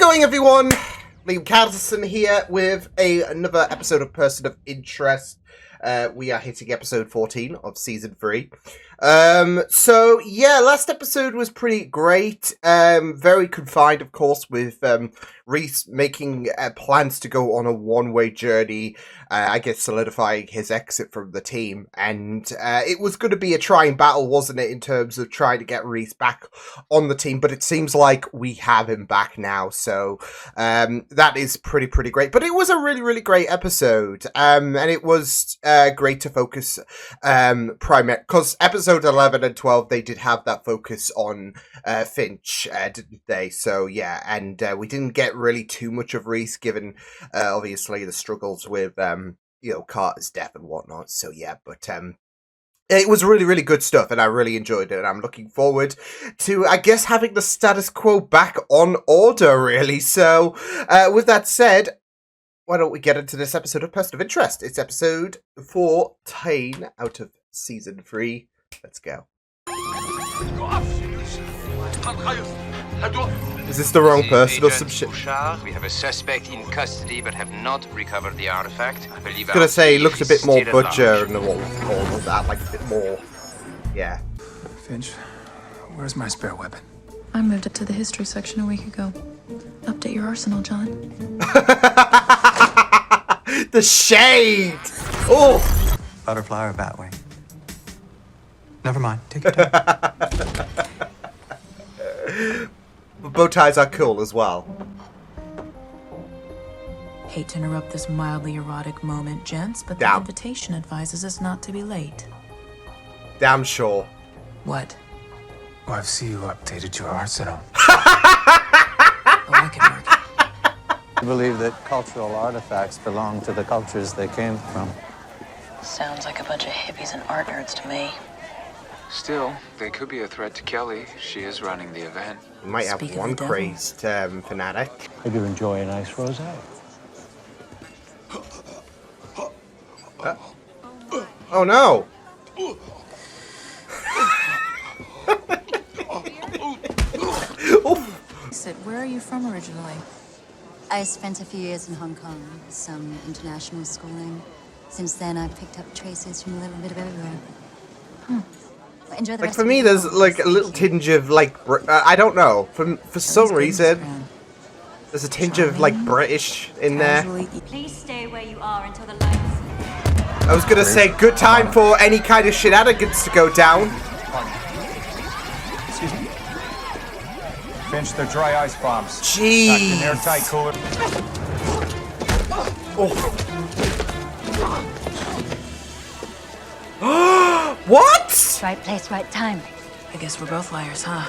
going, everyone? Liam Catterson here with another episode of Person of Interest. We are hitting episode 14 of season 3. So yeah, last episode was pretty great. Very confined, of course, with Reese making plans to go on a one-way journey. I guess solidifying his exit from the team, and it was going to be a trying battle, wasn't it, in terms of trying to get Reese back on the team? But it seems like we have him back now, so that is pretty great. But it was a really great episode, and it was great to focus primarily because episode 11 and 12 they did have that focus on Finch, didn't they? So yeah, and we didn't get really too much of Reese, given obviously the struggles with Carter's death and whatnot. So yeah, but it was really good stuff, and I really enjoyed it, and I'm looking forward to, I guess, having the status quo back on order, really. So with that said, why don't we get into this episode of Person of Interest? It's episode 14 out of season 3. Let's go. Is this the wrong person or some shit? We have a suspect in custody but have not recovered the artifact. I believe I was gonna say, he looks a bit more butcher and all of that, like a bit more, yeah. Finch, where's my spare weapon? I moved it to the history section a week ago. Update your arsenal, John. The shade! Oh! Butterfly or batwing? Never mind, take your time. Bow ties are cool as well. Hate to interrupt this mildly erotic moment, gents, but the invitation advises us not to be late. Damn sure. What? Oh, I see you updated your arsenal. Oh, I can work it. I believe that cultural artifacts belong to the cultures they came from. Sounds like a bunch of hippies and art nerds to me. Still, they could be a threat to Kelly. She is running the event. We might have Speak of one the devil. crazed fanatic. I do enjoy a nice rosé. Oh no! Sid, where are you from originally? I spent a few years in Hong Kong, some international schooling. Since then, I've picked up traces from a little bit of everywhere. Enjoy the Like rest for of me, your there's walk. like a little tinge of like I don't know. For some reason, there's a tinge of like British in there. Please stay where you are until the lights. I was gonna say, good time for any kind of shenanigans to go down. Excuse me? Finch, they're dry ice bombs. Jeez. Packed in airtight cooler. What? Right place, right time. I guess we're both liars, huh?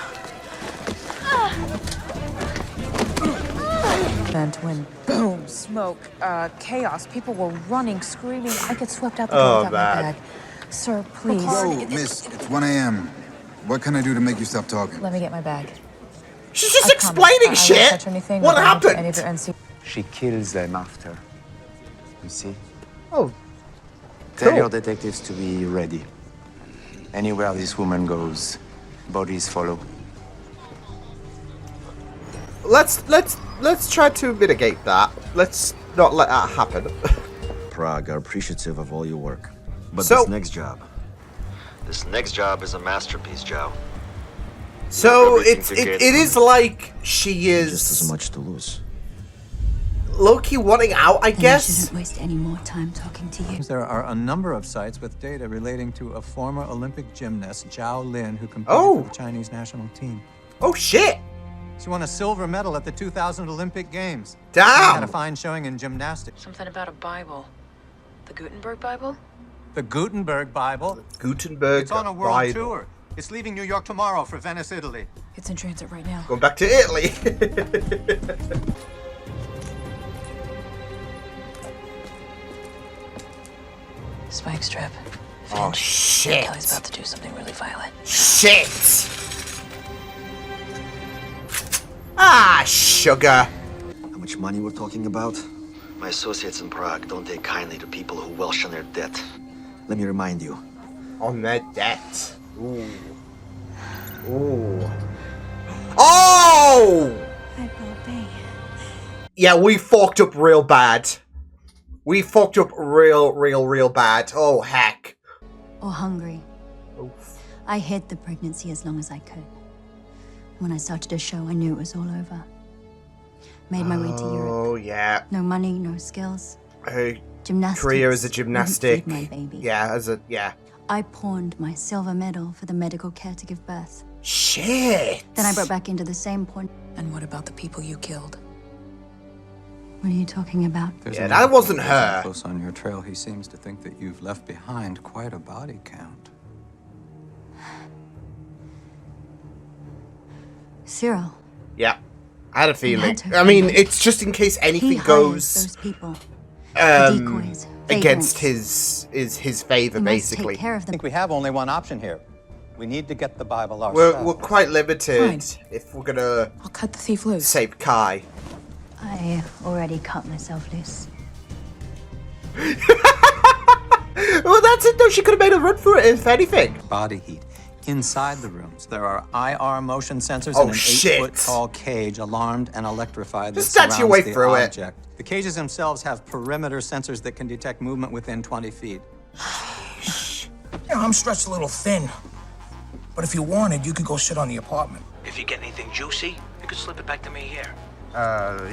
Event when boom, smoke, chaos. People were running, screaming. I get swept out the door without my bag. Sir, please. Whoa, miss, it's 1 a.m. What can I do to make you stop talking? Let me get my bag. She's just I promise explaining I won't shit. touch anything What or go into any happened? of your NC. She kills them after. You see? Oh, Tell cool. your detectives to be ready. Anywhere this woman goes, bodies follow. Let's try to mitigate that. Let's not let that happen. Prague are appreciative of all your work. But So- this next job is a masterpiece, Joe. So everything it's to it get is like she Just as is much to lose. low-key wanting out, I And I guess. shouldn't waste any more time talking to you. There are a number of sites with data relating to a former Olympic gymnast, Zhao Lin, who competed Oh. for the Chinese national team. Oh shit! She won a silver medal at the 2000 Olympic Games. She had a Damn! fine showing in gymnastics. Something about a Bible. The Gutenberg Bible? The Gutenberg Bible. Gutenberg It's on a world Bible. tour. It's leaving New York tomorrow for Venice, Italy. It's in transit right now. Going back to Italy. Spike strip. Oh Finch. shit! Kelly's about to do something really violent. Shit! Ah, sugar. How much money we're talking about? My associates in Prague don't take kindly to people who welsh on their debt. Let me remind you. On their debt. Ooh. Ooh. Oh! I will obey. Yeah, we fucked up real bad. We fucked up real bad. Oh, heck. Or hungry. Oof. I hid the pregnancy as long as I could. When I started a show, I knew it was all over. Made my way to Europe. Oh, yeah. No money, no skills. Her Gymnastics career as a wouldn't gymnastic. feed my baby. Yeah, yeah. I pawned my silver medal for the medical care to give birth. Shit! Then I brought back into the same pawn. And what about the people you killed? What are you talking about? There's Yeah, an that wasn't individual her. Close on your trail, he seems to think that you've left behind quite a body count. Cyril. Yeah. I had a feeling. to I mean, find it's just in case He anything hires goes those people. Decoys, against vagrants. his favor, We must basically. take care of I them. think we have only one option here. We need to get the Bible We're ourselves. quite limited Fine. if we're gonna I'll cut the thief loose. save Kai. I already cut myself loose. Well, that's it though. She could have made a run for it, if anything. Body heat. Inside the rooms, there are IR motion sensors Oh, in an shit. 8-foot-tall cage, alarmed and electrified. Just that statue your surrounds way the through it. object. The cages themselves have perimeter sensors that can detect movement within 20 feet. Yeah, I'm stretched a little thin. But if you wanted, you could go sit on the apartment. If you get anything juicy, you could slip it back to me here.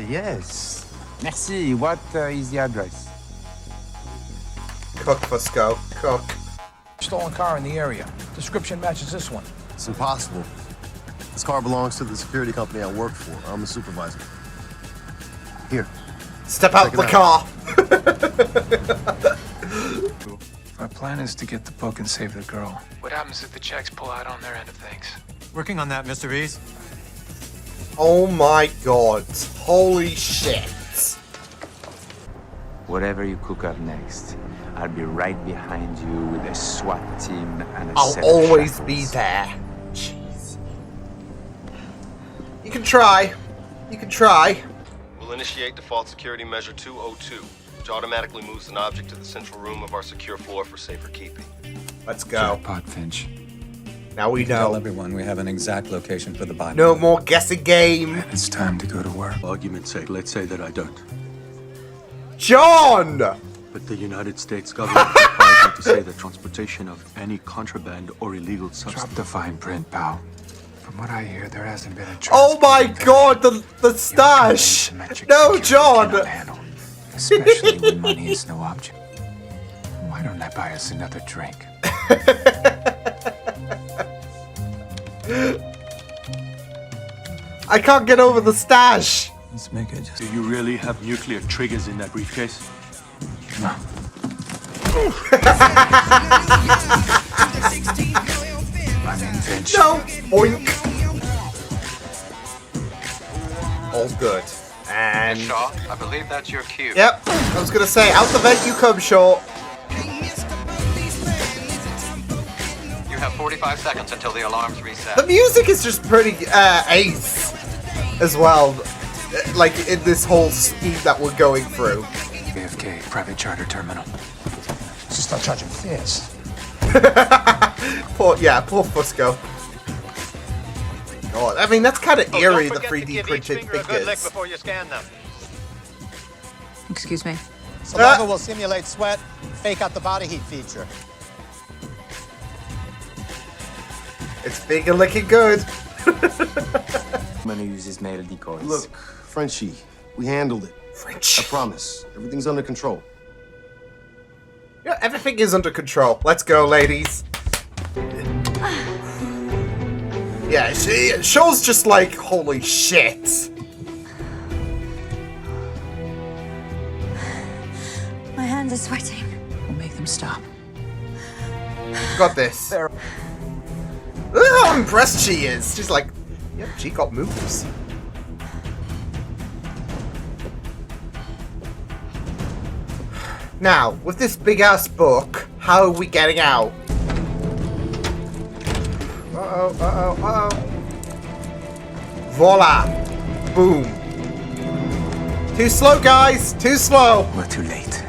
Yes. Merci. What is the address? Cook, Fusco. Cook. Stolen car in the area. Description matches this one. It's impossible. This car belongs to the security company I work for. I'm the supervisor. Here. Step out Check the it car. Our plan is to get the book and save the girl. What happens if the checks pull out on their end of things? Working on that, Mr. Reese. Oh my god. Holy shit. Whatever you cook up next, I'll be right behind you with a SWAT team and a I'll set of always shackles. be there. Jeez. You can try. You can try. We'll initiate default security measure 202, which automatically moves an object to the central room of our secure floor for safer keeping. Let's go. Jackpot, Finch. Now we Tell know. everyone we have an exact location for the body. No more guessing game. And it's time to go to work. Argument's sake, let's say that I don't. John! But the United States government requires me to say that transportation of any contraband or illegal Drop substance. the fine print, pal. From what I hear, there hasn't been a Oh my god, the stash! No, John! Especially when money is no object. Why don't I buy us another drink? I can't get over the stash. Let's make it just... Do you really have nuclear triggers in that briefcase? No. I'm in, Finch. No! Oink! All's good. And... Shaw, I believe that's your cue. Yep, I was gonna say, out the vent you come, Shaw. You have 45 seconds until the alarms reset. The music is just pretty, ace. As well. Like, in this whole scheme that we're going through. AFK, private charter terminal. Just start charging fares. Poor Fusco. God, I mean, that's kind of eerie, the 3D printed figures. before you scan them. Excuse me. Saliva will simulate sweat, fake out the body heat feature. It's big and looking good. I'm gonna use his male decoys. Look, Frenchie, we handled it. French. I promise. Everything's under control. Yeah, everything is under control. Let's go, ladies. Yeah, Shaw's just like, holy shit. My hands are sweating. We'll make them stop. Got this. Look how impressed she is. She's like, yep, she got moves. Now, with this big-ass book, how are we getting out? Uh-oh, uh-oh, uh-oh. Voila. Boom. Too slow, guys. Too slow. We're too late.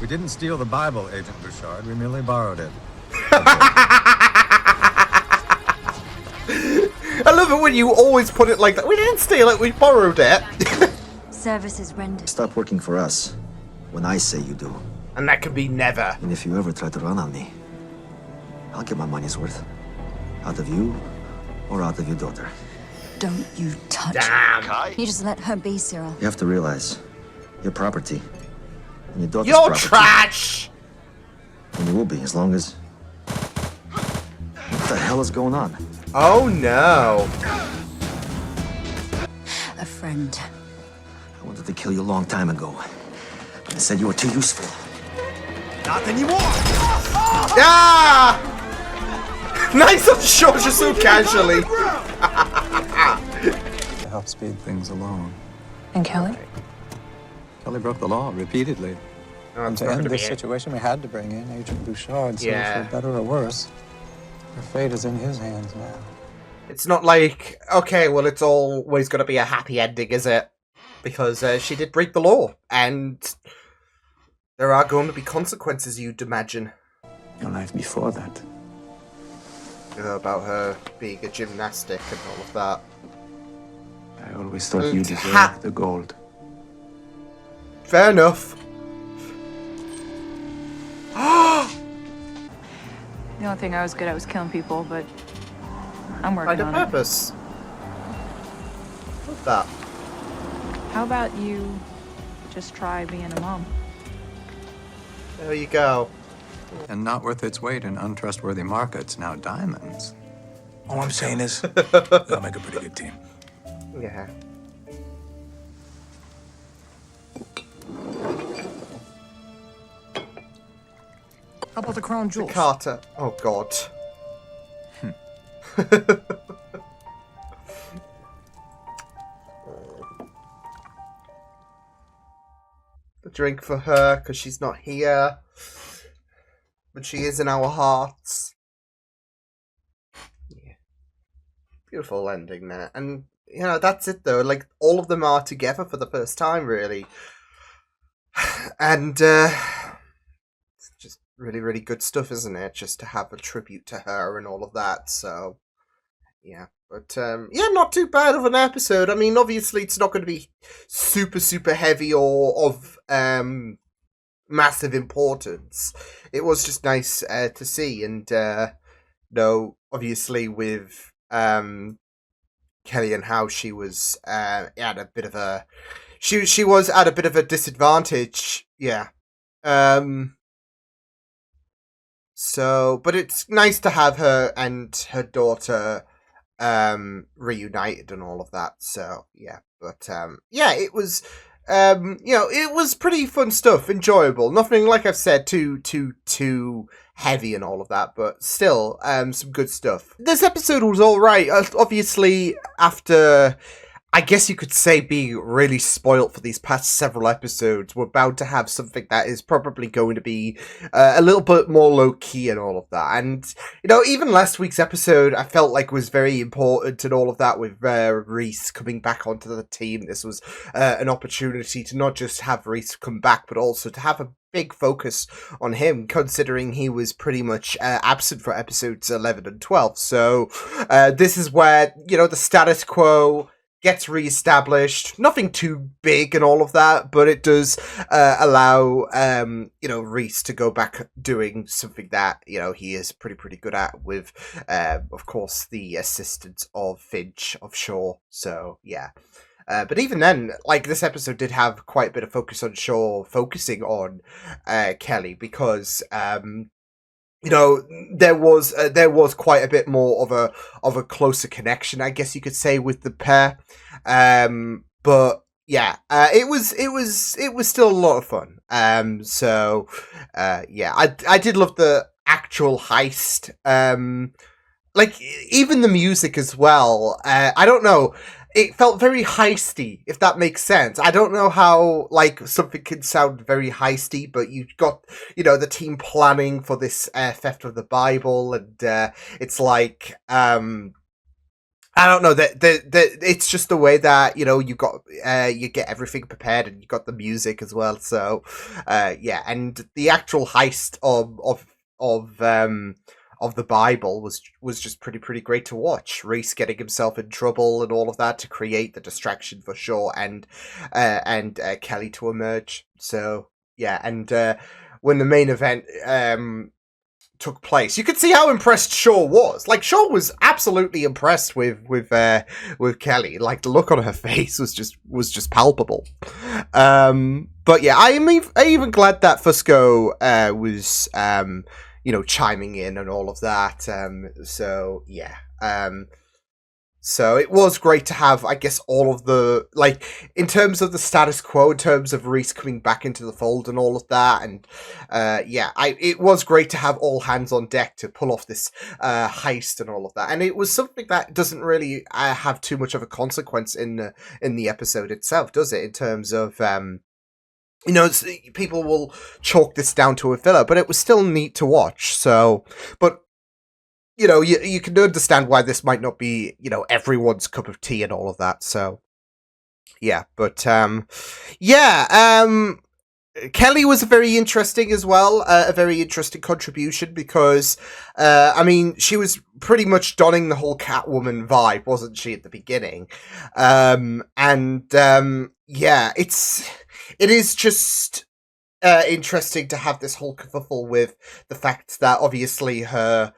We didn't steal the Bible, Agent Bouchard. We merely borrowed it. I love love it when you always put it like that. We didn't steal it, we borrowed it. Services rendered. Stop working for us when I say you do. And that could be never. And if you ever try to run on me, I'll get my money's worth. Out of you or out of your daughter. Don't you touch Damn. her. You just let her be, Cyril. You have to realize, your property. And your daughter's You're property. trash! And you will be, as long as... What the hell is going on? Oh no. A friend. I wanted to kill you a long time ago. I said you were too useful. Not anymore! Ah! Nice of Shaw just so casually. To help speed things along. And Kelly? Kelly broke the law repeatedly. Oh, And it's to not end gonna be this it. situation, we had to bring in Agent Bouchard. So Yeah. for better or worse, her fate is in his hands now. It's not like, okay, well, it's always going to be a happy ending, is it? Because she did break the law, and there are going to be consequences, you'd imagine. Your life before that. About her being a gymnastic and all of that. I always thought you Ha! deserved the gold. Fair enough. The only thing I was good at was killing people, but I'm working Find a on purpose. What's that? it. How about you just try being a mom? There you go. And not worth its weight in untrustworthy markets, now diamonds. All I'm saying is, they'll make a pretty good team. Yeah. How about the crown jewels? Carter. Oh, God. The drink for her, because she's not here. But she is in our hearts. Yeah. Beautiful ending there. And, you know, that's it, though. Like, all of them are together for the first time, really. And, it's just really, really good stuff, isn't it? Just to have a tribute to her and all of that, so... Yeah, but, yeah, not too bad of an episode. I mean, obviously, it's not going to be super, super heavy or of, massive importance. It was just nice, to see, and, obviously with, Kelly and how she was, at a bit of a... She was at a bit of a disadvantage, yeah. So, but it's nice to have her and her daughter reunited and all of that, so yeah. But yeah, it was it was pretty fun stuff, enjoyable. Nothing, like I've said, too heavy and all of that, but still some good stuff. This episode was alright. Obviously, after, I guess you could say, being really spoilt for these past several episodes, we're bound to have something that is probably going to be a little bit more low-key and all of that. And, even last week's episode, I felt like was very important and all of that with Reese coming back onto the team. This was an opportunity to not just have Reese come back, but also to have a big focus on him, considering he was pretty much absent for episodes 11 and 12. So this is where, the status quo gets re-established. Nothing too big and all of that, but it does allow, Reese to go back doing something that, he is pretty good at with, of course, the assistance of Finch of Shaw. So, yeah. But even then, like, this episode did have quite a bit of focus on Shaw focusing on Kelly, because there was quite a bit more of a closer connection, I guess you could say, with the pair. But yeah, it was still a lot of fun. So yeah, I did love the actual heist. Like, even the music as well. I don't know. It felt very heisty, if that makes sense. I don't know how, like, something can sound very heisty, but you've got, the team planning for this theft of the Bible, and it's like, I don't know, that it's just the way that, you got, you get everything prepared, and you got the music as well. So, yeah, and the actual heist of the Bible was just pretty great to watch. Reese getting himself in trouble and all of that to create the distraction for Shaw and Kelly to emerge. So yeah, and when the main event took place, you could see how impressed Shaw was. Like, Shaw was absolutely impressed with Kelly. Like, the look on her face was just palpable. But yeah, I'm even glad that Fusco was chiming in and all of that. So yeah. So it was great to have, I guess, all of the, like, in terms of the status quo, in terms of Reese coming back into the fold and all of that, and it was great to have all hands on deck to pull off this heist and all of that, and it was something that doesn't really have too much of a consequence in the episode itself, does it? In terms of people will chalk this down to a filler, but it was still neat to watch. So, but you can understand why this might not be, everyone's cup of tea and all of that. So, yeah, but, Kelly was very interesting as well, a very interesting contribution because, she was pretty much donning the whole Catwoman vibe, wasn't she, at the beginning? It is just interesting to have this whole kerfuffle with the fact that obviously her,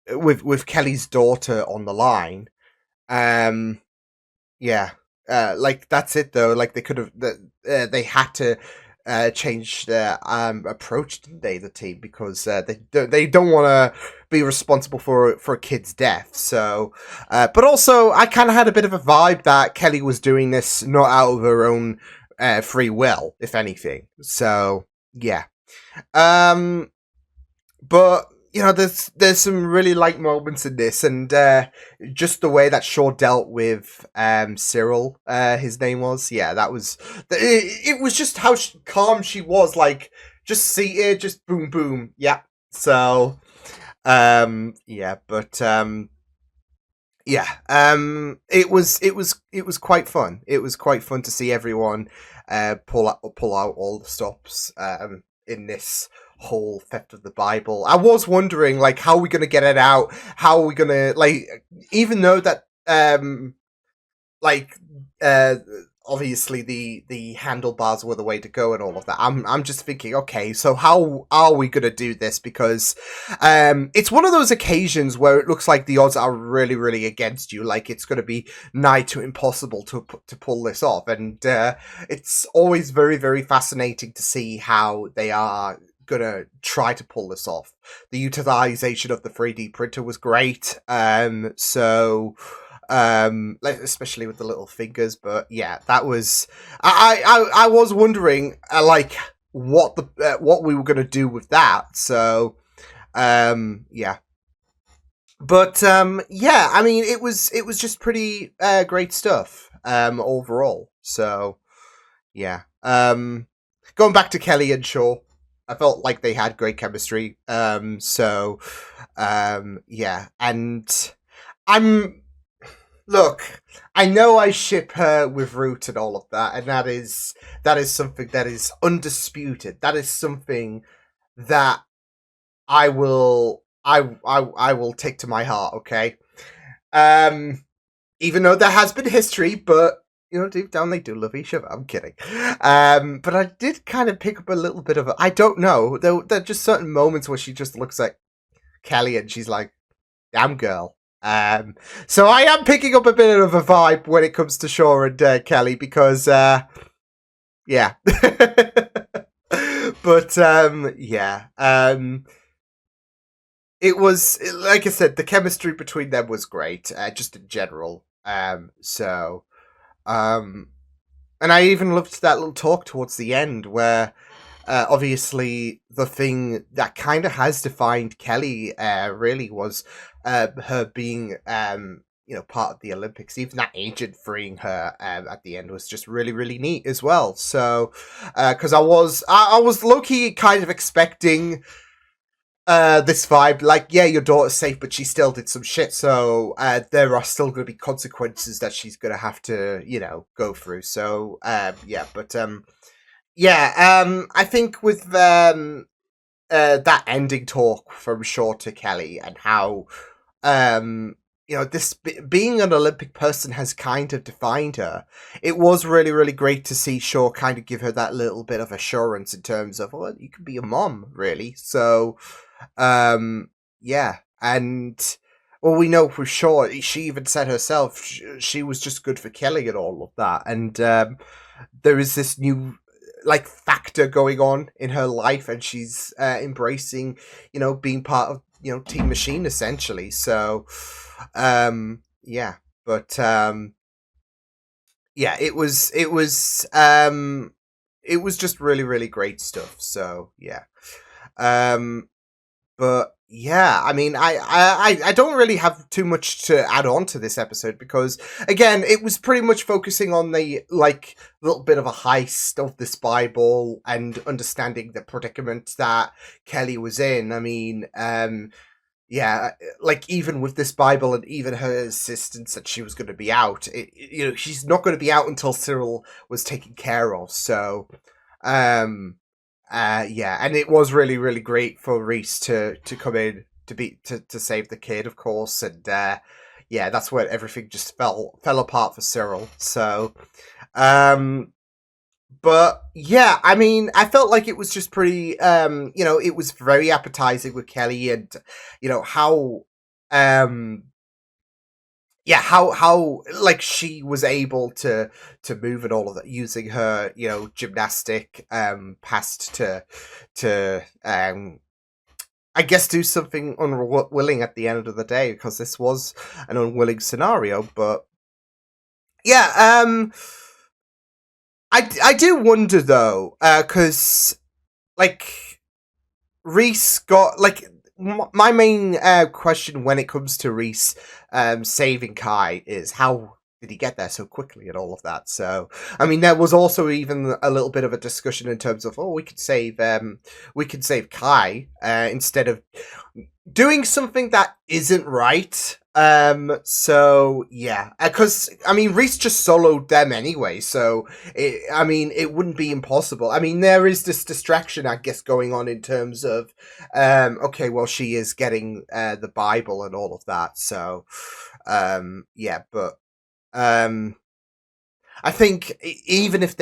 with Kelly's daughter on the line. Like, that's it though. Like, they could have, they had to change their approach, didn't they, the team, because they don't want to be responsible for a kid's death. So, but also I kind of had a bit of a vibe that Kelly was doing this not out of her own free will, if anything. So yeah, but there's some really light moments in this, and just the way that Shaw dealt with Cyril, his name was, that was, it was just how calm she was, like, just seated, just boom boom, yeah. So it was quite fun. It was quite fun to see everyone pull out all the stops in this whole theft of the Bible. I was wondering, like, how are we going to get it out? How are we going to, like, even though that, obviously the handlebars were the way to go and all of that. I'm just thinking, okay, so how are we going to do this? Because it's one of those occasions where it looks like the odds are really, really against you. Like, it's going to be nigh to impossible to pull this off. And it's always very, very fascinating to see how they are gonna try to pull this off. The utilization of the 3D printer was great. Especially with the little fingers, but yeah, that was, I was wondering what we were gonna do with that. So yeah, but it was just pretty great stuff overall. So yeah, going back to Kelly and Shaw, I felt like they had great chemistry. And look, I know I ship her with Root and all of that, and that is something that is undisputed. That is something that I will take to my heart, okay? Even though there has been history, but deep down they do love each other. I'm kidding. But I did kind of pick up a little bit of I don't know. There are just certain moments where she just looks at Kelly and she's like, damn girl. So I am picking up a bit of a vibe when it comes to Shaw and Kelly because, yeah. But, it was, like I said, the chemistry between them was great, just in general. And I even loved that little talk towards the end where, obviously, the thing that kind of has defined Kelly, really was her being, part of the Olympics. Even that agent freeing her at the end was just really, really neat as well. So, because I was low-key kind of expecting this vibe, like, yeah, your daughter's safe, but she still did some shit, so there are still going to be consequences that she's going to have to, go through. So, I think with that ending talk from Shaw to Kelly, and how this being an Olympic person has kind of defined her. It was really, really great to see Shaw kind of give her that little bit of assurance in terms of, well, you can be a mom, really. So, yeah. And, well, we know for sure, she even said herself, she was just good for Kelly and all of that. And there is this new, like, factor going on in her life, and she's embracing, being part of, Team Machine, essentially. So, yeah, but yeah, it was just really, really great stuff. So yeah, but yeah, I mean, I don't really have too much to add on to this episode, because again, it was pretty much focusing on the, like, little bit of a heist of this Bible and understanding the predicament that Kelly was in. I mean, yeah, like, even with this Bible and even her insistence that she was going to be out, she's not going to be out until Cyril was taken care of. So, yeah, and it was really, really great for Reese to come in to save the kid, of course, and yeah, that's where everything just fell apart for Cyril. So, but yeah, I mean, I felt like it was just pretty, it was very appetizing with Kelly, and how, yeah, how like she was able to move and all of that using her, gymnastic past to I guess do something unwilling at the end of the day, because this was an unwilling scenario. But yeah, I do wonder though, because like Reese got, like, my main question when it comes to Reese saving Kai is, how did he get there so quickly and all of that? So, I mean, there was also even a little bit of a discussion in terms of, we could save Kai instead of doing something that isn't right. So yeah, because I mean, Reese just soloed them anyway, so it wouldn't be impossible. I mean, there is this distraction, I guess, going on in terms of okay, well, she is getting the Bible and all of that. So yeah, but I think even if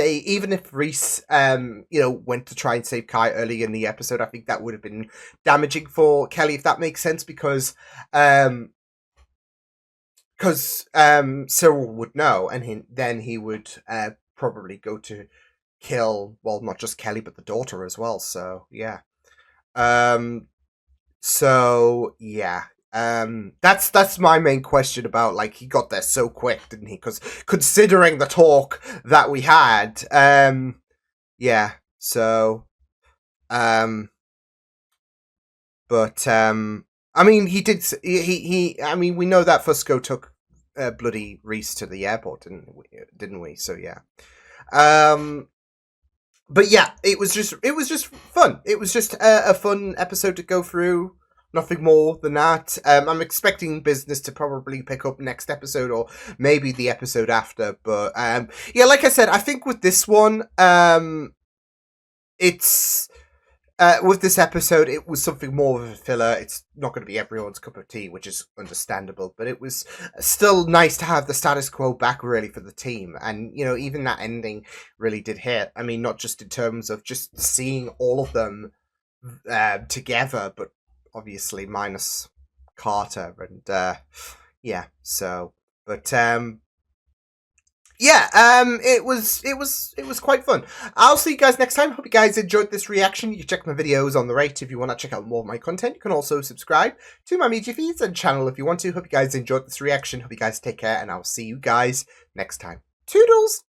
Reese, went to try and save Kai early in the episode, I think that would have been damaging for Kelly, if that makes sense, because Cyril would know, and then he would probably go to kill, well, not just Kelly, but the daughter as well. So yeah, so yeah. That's my main question about, like, he got there so quick, didn't he? Because considering the talk that we had, yeah. So, but I mean, he did. He. I mean, we know that Fusco took bloody Reese to the airport, didn't we? So yeah. But yeah, it was just fun. It was just a fun episode to go through. Nothing more than that. I'm expecting business to probably pick up next episode, or maybe the episode after. But yeah, like I said, I think with this one, it's with this episode, it was something more of a filler. It's not going to be everyone's cup of tea, which is understandable. But it was still nice to have the status quo back, really, for the team. And even that ending really did hit. I mean, not just in terms of just seeing all of them together, but obviously minus Carter, and yeah, so, but yeah, it was quite fun. I'll see you guys next time. Hope you guys enjoyed this reaction. You can check my videos on the right if you want to check out more of my content. You can also subscribe to my media feeds and channel if you want to. Hope you guys enjoyed this reaction. Hope you guys take care, and I'll see you guys next time. Toodles!